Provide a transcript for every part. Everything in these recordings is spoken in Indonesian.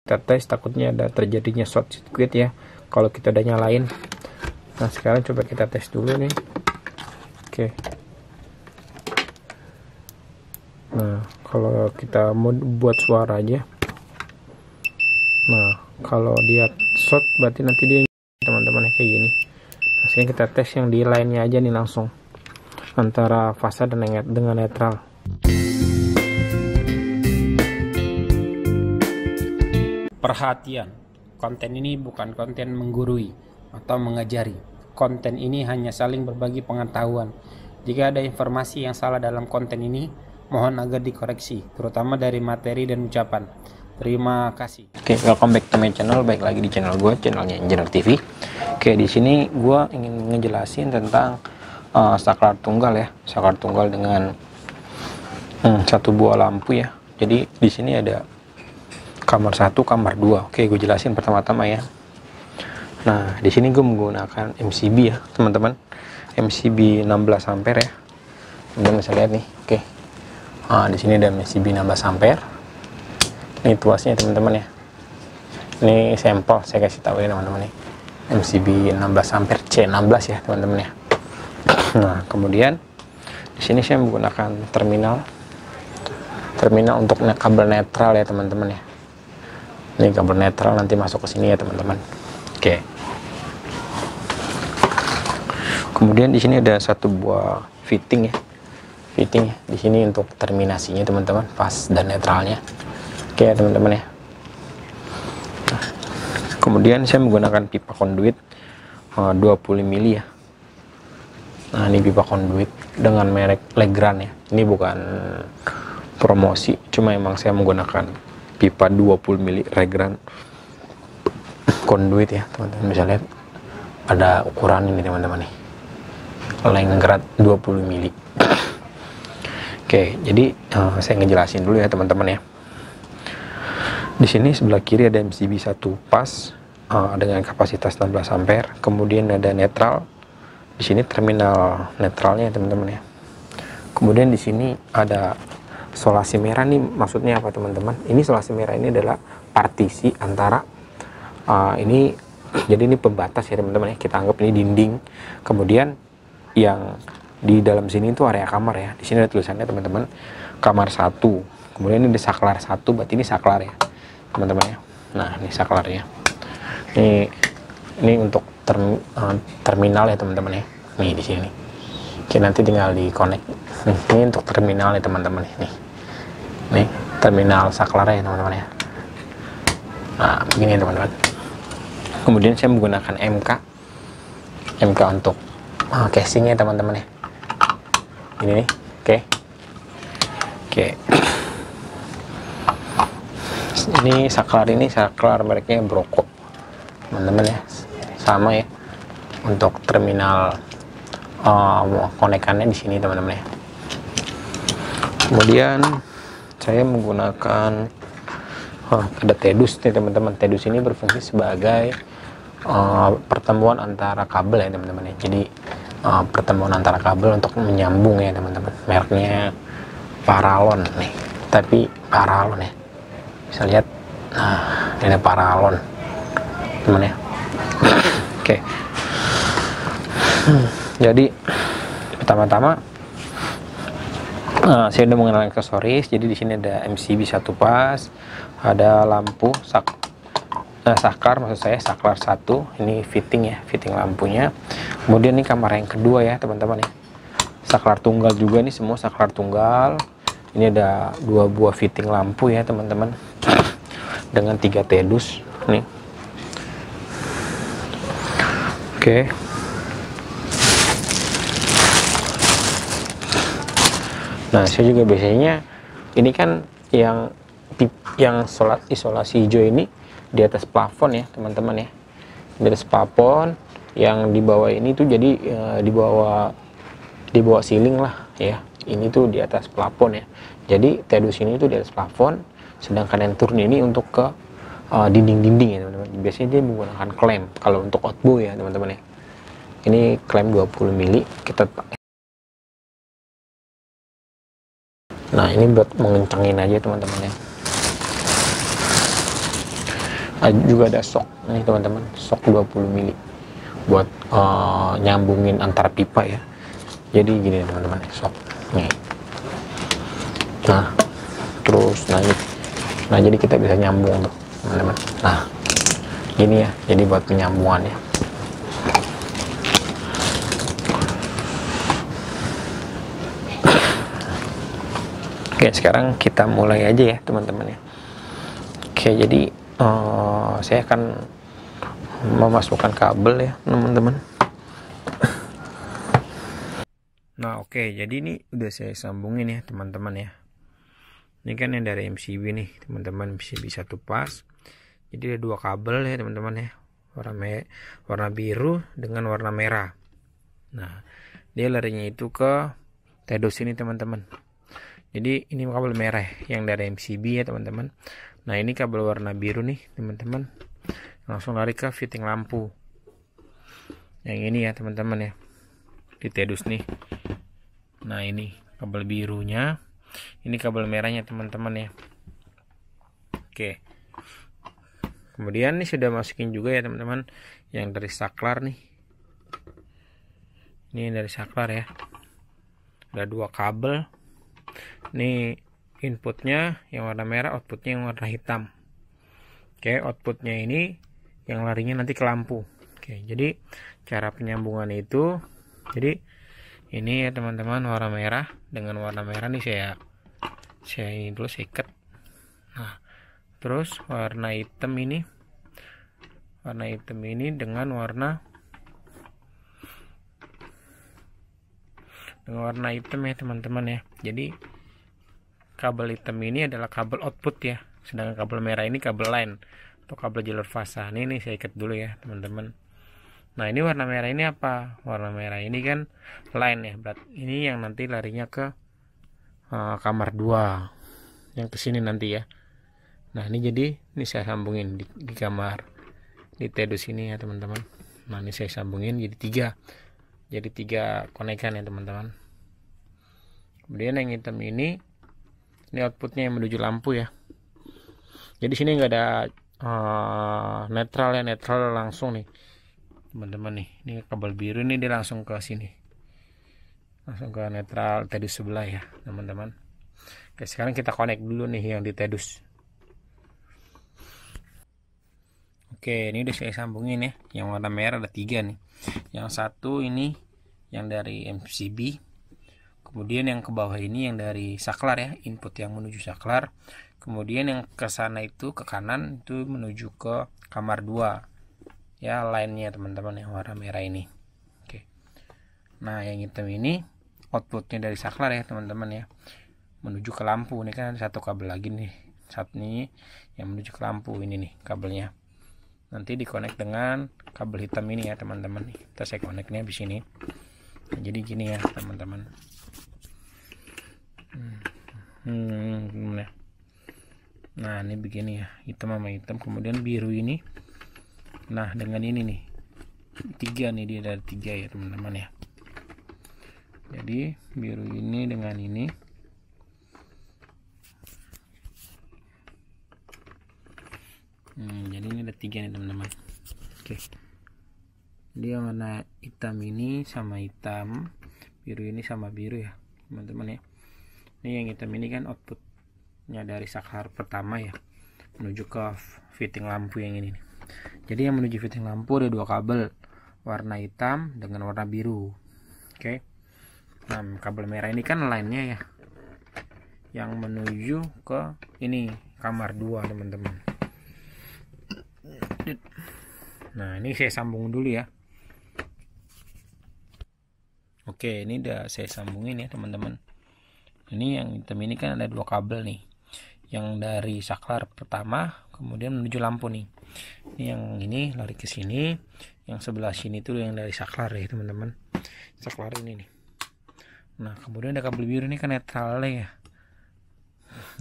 kita tes, takutnya ada terjadinya short circuit ya kalau kita udah nyalain. Nah sekarang coba kita tes dulu nih. Oke. Nah kalau kita mau buat suara aja, nah kalau dia short berarti nanti dia teman-teman kayak gini. Nah sekarang kita tes yang di lainnya aja nih langsung, antara fasa dengan netral. Perhatian, konten ini bukan konten menggurui atau mengajari. Konten ini hanya saling berbagi pengetahuan. Jika ada informasi yang salah dalam konten ini, mohon agar dikoreksi, terutama dari materi dan ucapan. Terima kasih. Oke, welcome back to my channel. Baik lagi di channel gue, channelnya Engineer TV. Oke, di sini gue ingin ngejelasin tentang saklar tunggal ya, saklar tunggal dengan satu buah lampu ya. Jadi di sini ada kamar 1, kamar 2. Oke, gue jelasin pertama-tama ya. Nah, di sini gue menggunakan MCB ya, teman-teman. MCB 16 ampere ya. Teman-teman bisa lihat nih. Oke. Nah, di sini ada MCB 16 ampere. Ini tuasnya teman-teman ya. Ini sampel saya kasih tahu ya teman-teman nih. MCB 16 ampere C16 ya, teman-teman ya. Nah, kemudian di sini saya menggunakan terminal untuk kabel netral ya, teman-teman ya. Ini kabel netral nanti masuk ke sini ya teman-teman. Oke. Kemudian di sini ada satu buah fitting ya. Fitting ya. Di sini untuk terminasinya teman-teman, fast dan netralnya. Oke ya teman-teman ya. Nah, kemudian saya menggunakan pipa konduit 20 mili ya. Nah, ini pipa konduit dengan merek Legrand ya. Ini bukan promosi, cuma emang saya menggunakan pipa 20 mili Legrand konduit ya, teman-teman bisa lihat ada ukuran ini teman-teman nih, lengkrat 20 mili. Oke, jadi saya ngejelasin dulu ya teman-teman ya. Di sini sebelah kiri ada MCB 1 pas dengan kapasitas 16 ampere, kemudian ada netral. Di sini terminal netralnya teman-teman ya. Kemudian di sini ada solasi merah nih, maksudnya apa teman-teman? Ini solasi merah ini adalah partisi antara ini, jadi ini pembatas ya teman-teman ya. Kita anggap ini dinding. Kemudian yang di dalam sini itu area kamar ya. Di sini ada tulisannya teman-teman, kamar 1. Kemudian ini saklar 1, berarti ini saklar ya teman-teman ya. Nah, ini saklarnya. Ini untuk terminal ya teman-teman ya. Nih di sini. Oke, nanti tinggal di connect. Ini untuk terminal ya teman-teman nih. Nih terminal saklarnya ya teman-teman ya. Nah, begini ya teman-teman. Kemudian saya menggunakan MK untuk casingnya teman-teman ya. Ini nih. Oke. Ini saklar mereknya Broko teman-teman ya. Sama ya untuk terminal konekannya di sini teman-teman ya. Kemudian saya menggunakan ada TEDUS nih teman-teman. TEDUS ini berfungsi sebagai pertemuan antara kabel ya teman-teman ya. Jadi pertemuan antara kabel untuk menyambung ya teman-teman. Mereknya Paralon nih, tapi Paralon ya, bisa lihat. Nah, ini ada Paralon teman ya. Oke. Jadi pertama-tama saya udah mengenal aksesoris. Jadi di sini ada MCB 1 pas, ada lampu saklar, maksud saya saklar 1. Ini fitting ya, fitting lampunya. Kemudian ini kamar yang kedua ya teman-teman ya. Saklar tunggal juga nih, semua saklar tunggal. Ini ada 2 buah fitting lampu ya teman-teman. Dengan 3 TEDUS nih. Oke. Nah, saya juga biasanya ini kan yang isolasi hijau ini di atas plafon ya teman-teman ya. Di atas plafon, yang di bawah ini tuh jadi di bawah ceiling lah ya. Ini tuh di atas plafon ya. Jadi TEDUS ini tuh di atas plafon, sedangkan yang turun ini untuk ke dinding-dinding ya teman-teman. Biasanya dia menggunakan klem kalau untuk outbow ya teman-teman ya. Ini klem 20 mili kita. Nah, ini buat mengencangin aja teman-teman ya. Juga ada sok nih teman-teman, sok 20 mili buat nyambungin antar pipa ya. Jadi gini teman-teman, sok nih. Nah terus nah jadi kita bisa nyambung tuh teman-teman. Nah gini ya, jadi buat penyambungan ya. Oke, sekarang kita mulai aja ya teman-teman ya. Oke, jadi saya akan memasukkan kabel ya teman-teman. Nah oke, jadi ini udah saya sambungin ya teman-teman ya. Ini kan yang dari MCB nih teman-teman, MCB satu pas. Jadi ada 2 kabel ya teman-teman ya, warna biru dengan warna merah. Nah dia larinya itu ke TEDOS ini teman-teman. Jadi ini kabel merah yang dari MCB ya teman-teman. Nah ini kabel warna biru nih teman-teman, langsung lari ke fitting lampu yang ini ya teman-teman ya, di TEDOS nih. Nah ini kabel birunya, ini kabel merahnya teman-teman ya. Oke, kemudian ini sudah masukin juga ya teman-teman yang dari saklar nih. Ini dari saklar ya, ada 2 kabel. Ini inputnya yang warna merah, outputnya yang warna hitam. Oke, outputnya ini yang larinya nanti ke lampu. Oke, jadi cara penyambungan itu, jadi ini ya teman-teman, warna merah dengan warna merah nih saya ini dulu, saya ikat. Nah terus warna hitam ini dengan warna hitam ya teman-teman ya. Jadi kabel hitam ini adalah kabel output ya, sedangkan kabel merah ini kabel line atau kabel jalur fasa. Ini saya ikat dulu ya teman-teman. Nah ini warna merah ini apa? Warna merah ini kan line ya, berarti ini yang nanti larinya ke kamar 2 yang kesini nanti ya. Nah ini jadi ini saya sambungin di kamar di TEDOS ini ya teman-teman. Nah ini saya sambungin jadi 3 konekan ya teman-teman. Kemudian yang hitam ini outputnya yang menuju lampu ya. Jadi sini nggak ada netral ya, netral langsung nih teman-teman nih. Ini kabel biru ini dia langsung ke sini, langsung ke netral TEDOS sebelah ya teman-teman. Oke, sekarang kita connect dulu nih yang di TEDOS. Oke, ini udah saya sambungin ya. Yang warna merah ada 3 nih. Yang satu ini yang dari MCB, kemudian yang ke bawah ini yang dari saklar ya, input yang menuju saklar. Kemudian yang ke sana itu ke kanan itu menuju ke kamar 2 ya, line-nya teman-teman yang warna merah ini. Oke. Nah yang hitam ini outputnya dari saklar ya teman-teman ya, menuju ke lampu. Ini kan ada 1 kabel lagi nih, satu nih yang menuju ke lampu ini nih kabelnya. Nanti dikonek dengan kabel hitam ini ya teman-teman. Kita saya koneknya di sini. Nah, jadi gini ya teman-teman. Nah ini begini ya, hitam sama hitam, kemudian biru ini. Nah dengan ini nih 3 nih, dia ada 3 ya teman-teman ya. Jadi biru ini dengan ini. Jadi ini ada 3 nih teman-teman. Oke, jadi yang warna hitam ini sama hitam, biru ini sama biru ya teman-teman ya. Ini yang hitam ini kan outputnya dari saklar pertama ya, menuju ke fitting lampu yang ini nih. Jadi yang menuju fitting lampu ada 2 kabel, warna hitam dengan warna biru. Oke. Nah kabel merah ini kan line-nya ya, yang menuju ke ini kamar 2 teman-teman. Nah ini saya sambung dulu ya. Oke, ini udah saya sambungin ya teman-teman. Ini yang hitam ini kan ada 2 kabel nih, yang dari saklar pertama kemudian menuju lampu nih. Ini yang ini lari ke sini, yang sebelah sini tuh yang dari saklar ya teman-teman, saklar ini nih. Nah kemudian ada kabel biru ini kan netralnya ya.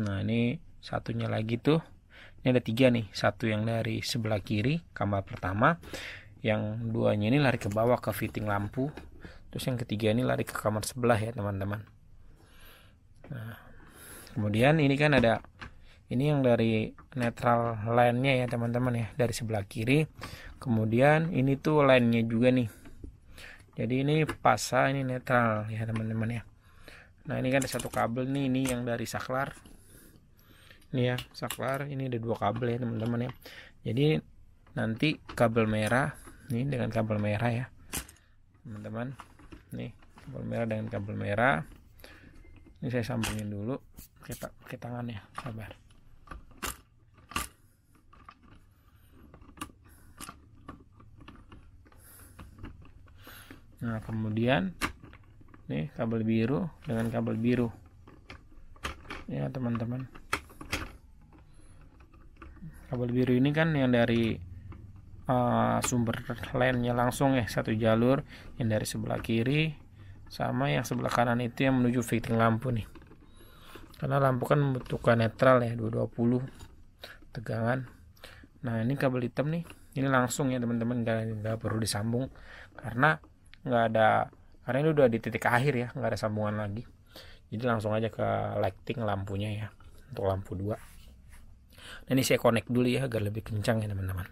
Nah ini satunya lagi tuh, ini ada 3 nih, satu yang dari sebelah kiri kamar pertama, yang 2-nya ini lari ke bawah ke fitting lampu, terus yang ketiga ini lari ke kamar sebelah ya teman-teman. Nah kemudian ini kan ada Ini yang dari netral line-nya ya teman-teman ya, dari sebelah kiri. Kemudian ini tuh line-nya juga nih. Jadi ini pasa, ini netral ya teman-teman ya. Nah ini kan ada satu kabel nih, ini yang dari saklar. Ini ya saklar, ini ada dua kabel ya teman-teman ya. Jadi nanti kabel merah, ini dengan kabel merah ya teman-teman. Nih kabel merah dengan kabel merah. Ini saya sambungin dulu pakai tangan ya, sabar. Nah kemudian nih kabel biru dengan kabel biru ya teman-teman. Kabel biru ini kan yang dari sumber line-nya langsung ya, satu jalur yang dari sebelah kiri, sama yang sebelah kanan itu yang menuju fitting lampu nih. Karena lampu kan membutuhkan netral ya, 220 tegangan. Nah ini kabel hitam nih, ini langsung ya teman-teman, nggak perlu disambung karena karena ini udah di titik akhir ya, nggak ada sambungan lagi. Jadi langsung aja ke lighting lampunya ya, untuk lampu 2. Nah ini saya connect dulu ya agar lebih kencang ya teman-teman.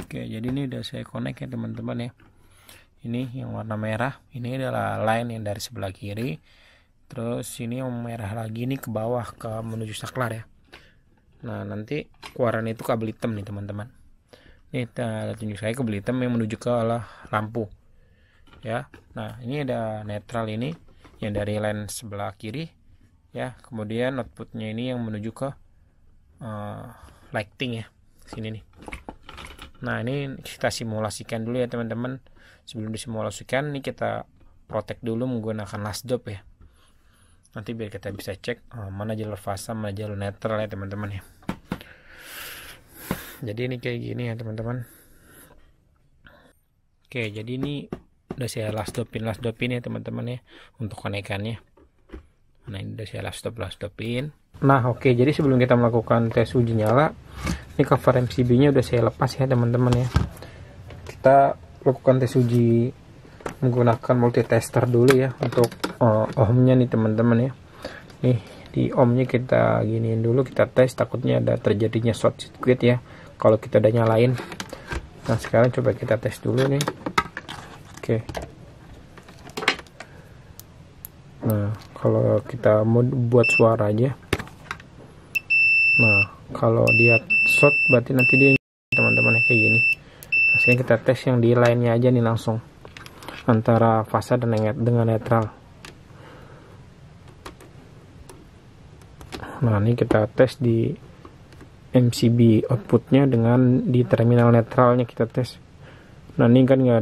Oke, jadi ini udah saya connect ya teman-teman ya. Ini yang warna merah, ini adalah line yang dari sebelah kiri. Terus ini yang merah lagi ini ke bawah ke menuju saklar ya. Nah nanti keluaran itu kabel hitam nih teman-teman. Ini tunjuk saya kabel hitam yang menuju ke lampu ya. Nah ini ada netral ini yang dari line sebelah kiri ya. Kemudian outputnya ini yang menuju ke lighting ya, sini nih. Nah ini kita simulasikan dulu ya teman-teman. Sebelum disimulasikan ini kita protect dulu menggunakan last stop ya. Nanti biar kita bisa cek mana jalur fasa, mana jalur netral ya teman-teman ya. Jadi ini kayak gini ya teman-teman. Oke, jadi ini udah saya last stopin ya teman-teman ya untuk konaikannya. Nah ini udah saya last stopin. Nah oke, jadi sebelum kita melakukan tes uji nyala, ini cover MCB nya udah saya lepas ya teman-teman ya. Kita lakukan tes uji menggunakan multitester dulu ya untuk ohmnya nih teman-teman ya. Nih di ohmnya kita giniin dulu, kita tes, takutnya ada terjadinya short circuit ya kalau kita udah nyalain. Nah sekarang coba kita tes dulu nih. Oke. Nah kalau kita mau buat suara aja, nah kalau dia short berarti nanti dia teman-teman kayak gini. Nah sekarang kita tes yang di line-nya aja nih langsung antara fasa dengan netral. Nah ini kita tes di MCB outputnya dengan di terminal netralnya kita tes. Nah ini kan nggak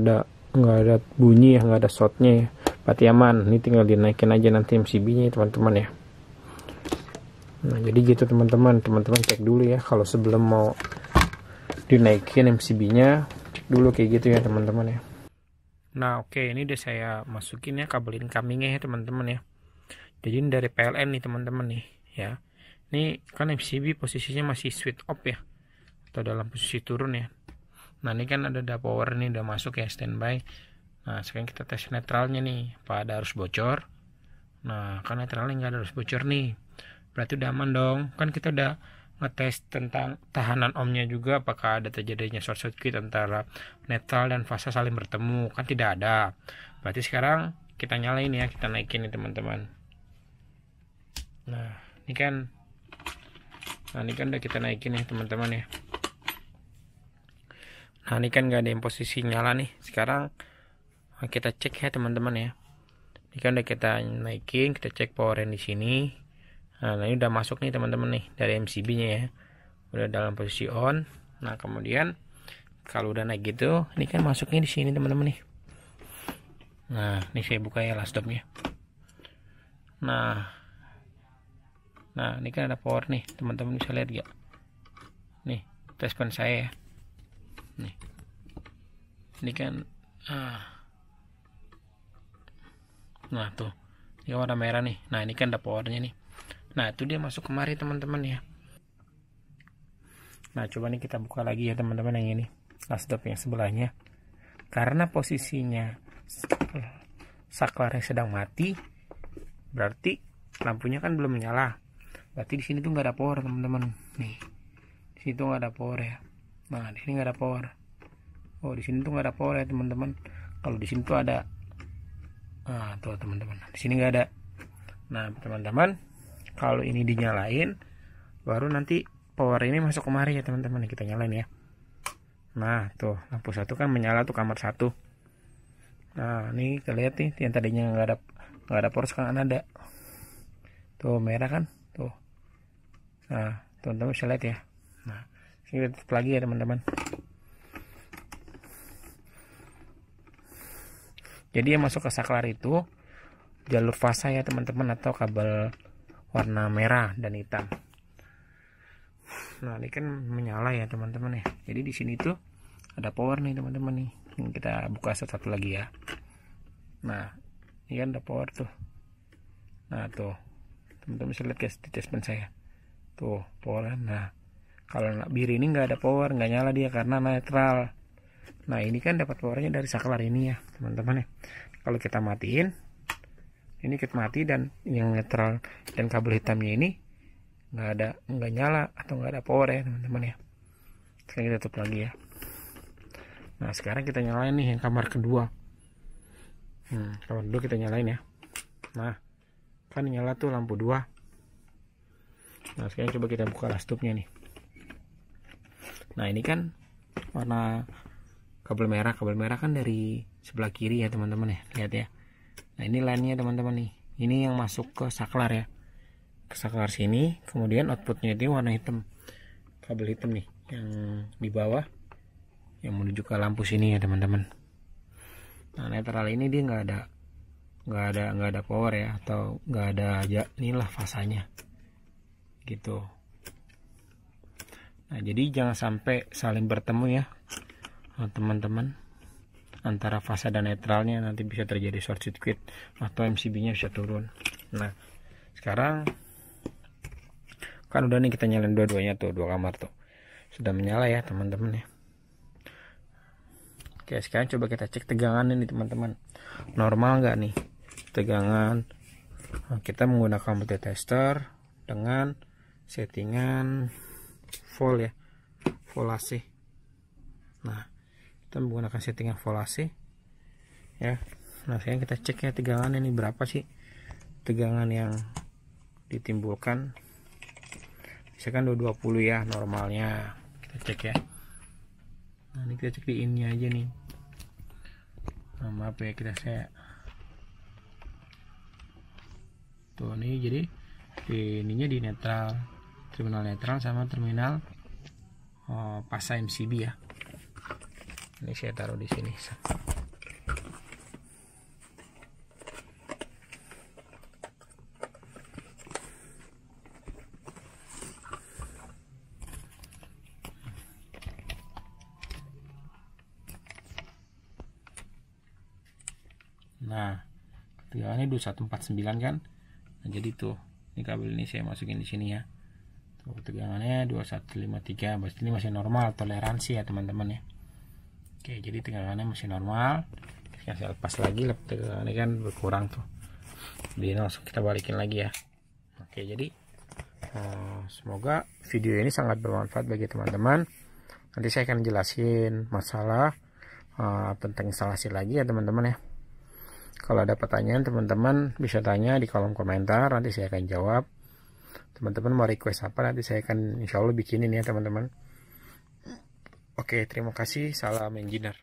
ada bunyi ya, nggak ada shortnya ya, berarti aman. Ini tinggal dinaikin aja nanti MCB nya teman-teman ya. Nah jadi gitu teman-teman cek dulu ya kalau sebelum mau dinaikin MCB nya, cek dulu kayak gitu ya teman-teman ya. Nah oke, ini udah saya masukin ya kabel incomingnya ya teman-teman ya. Jadi ini dari PLN nih teman-teman nih ya. Ini kan MCB posisinya masih switch off ya, atau dalam posisi turun ya. Nah ini kan ada power nih udah masuk ya, standby. Nah sekarang kita tes netralnya nih, apa ada arus bocor. Nah kan netralnya nggak ada arus bocor nih, berarti udah aman dong. Kan kita udah ngetes tentang tahanan ohmnya juga, apakah ada terjadinya short circuit antara netral dan fasa saling bertemu, kan tidak ada. Berarti sekarang kita nyalain ya, kita naikin nih teman-teman. Nah ini kan udah kita naikin ya teman-teman ya. Nah ini kan nggak ada yang posisi nyala nih. Sekarang kita cek ya teman-teman ya. Ini kan udah kita naikin, kita cek power yang di sini. Nah ini udah masuk nih teman-teman nih dari MCB nya ya, udah dalam posisi on. Nah kemudian kalau udah naik gitu, ini kan masuknya di sini teman-teman nih. Nah ini saya buka ya last stopnya. Nah ini kan ada power nih teman-teman, bisa lihat gak nih tespan saya ya. Nih ini kan nah tuh ini warna merah nih. Nah ini kan ada powernya nih. Nah itu dia masuk kemari teman-teman ya. Nah coba nih kita buka lagi ya teman-teman yang ini, last stop yang sebelahnya. Karena posisinya saklarnya sedang mati, berarti lampunya kan belum menyala. berarti di sini tuh nggak ada power teman-teman. Nih di sini tuh nggak ada power ya. Nah di sini nggak ada power. Oh di sini tuh nggak ada power ya teman-teman. Kalau di sini tuh ada. Nah tuh teman-teman, di sini nggak ada. Nah teman-teman, kalau ini dinyalain, baru nanti power ini masuk kemari ya teman-teman. Kita nyalain ya. Nah tuh lampu satu kan menyala tuh kamar satu. Nah ini kita lihat nih, yang tadinya nggak ada power sekarang ada. Tuh merah kan, tuh. Nah teman-teman bisa lihat ya. Nah kita tutup lagi ya teman-teman. Jadi yang masuk ke saklar itu jalur fasa ya teman-teman, atau kabel warna merah dan hitam. Nah ini kan menyala ya teman-teman ya. Jadi di sini tuh ada power nih teman-teman nih. Kita buka satu-satu lagi ya. Nah ini kan ada power tuh. Nah tuh teman-teman bisa lihat guys di dashboard saya. Tuh power. Nah kalau biru ini nggak ada power, nggak nyala dia karena netral. Nah ini kan dapat powernya dari saklar ini ya teman-teman ya. Kalau kita matiin, ini kita mati, dan yang netral dan kabel hitamnya ini nggak nyala atau nggak ada power ya teman-teman ya. Sekarang kita tutup lagi ya. Nah sekarang kita nyalain nih yang kamar kedua. Kamar kedua kita nyalain ya. Nah kan nyala tuh lampu 2. Nah sekarang coba kita buka lastupnya nih. Nah ini kan warna kabel merah kan dari sebelah kiri ya teman-teman ya, lihat ya. Nah ini line-nya teman-teman nih, ini yang masuk ke saklar ya, ke saklar sini. Kemudian outputnya itu warna hitam, kabel hitam nih yang di bawah yang menuju ke lampu sini ya teman-teman. Nah netral ini dia nggak ada power ya, atau nggak ada aja, inilah fasanya gitu. Nah jadi jangan sampai saling bertemu ya teman-teman, antara fasa dan netralnya, nanti bisa terjadi short circuit atau MCB nya bisa turun. Nah sekarang kan udah nih kita nyalain dua-duanya tuh, 2 kamar tuh sudah menyala ya teman-teman ya. Oke sekarang coba kita cek tegangan ini teman-teman, normal nggak nih tegangan. Nah, kita menggunakan multitester dengan settingan full ya, full AC. Nah kita menggunakan settingan full AC ya. Nah sekarang kita cek ya tegangan ini berapa sih tegangan yang ditimbulkan. Misalkan 220 ya normalnya, kita cek ya. Nah ini kita cek di ini aja nih. Nah, maaf ya saya tuh nih, jadi ininya di netral, terminal netral sama terminal pasa MCB ya. Ini saya taruh di sini. Nah, tegangannya 2149 kan. Nah, jadi tuh, ini kabel ini saya masukin di sini ya. Tuh, tegangannya 2153, berarti ini masih normal, toleransi ya teman-teman ya. Oke, jadi tegangannya masih normal. Saya lepas lagi, tegangannya kan berkurang tuh. Jadi langsung kita balikin lagi ya. Oke, jadi semoga video ini sangat bermanfaat bagi teman-teman. Nanti saya akan jelasin masalah tentang instalasi lagi ya teman-teman ya. Kalau ada pertanyaan teman-teman bisa tanya di kolom komentar, nanti saya akan jawab. Teman-teman mau request apa, nanti saya akan insya Allah bikinin ya teman-teman. Oke, terima kasih. Salam engineer.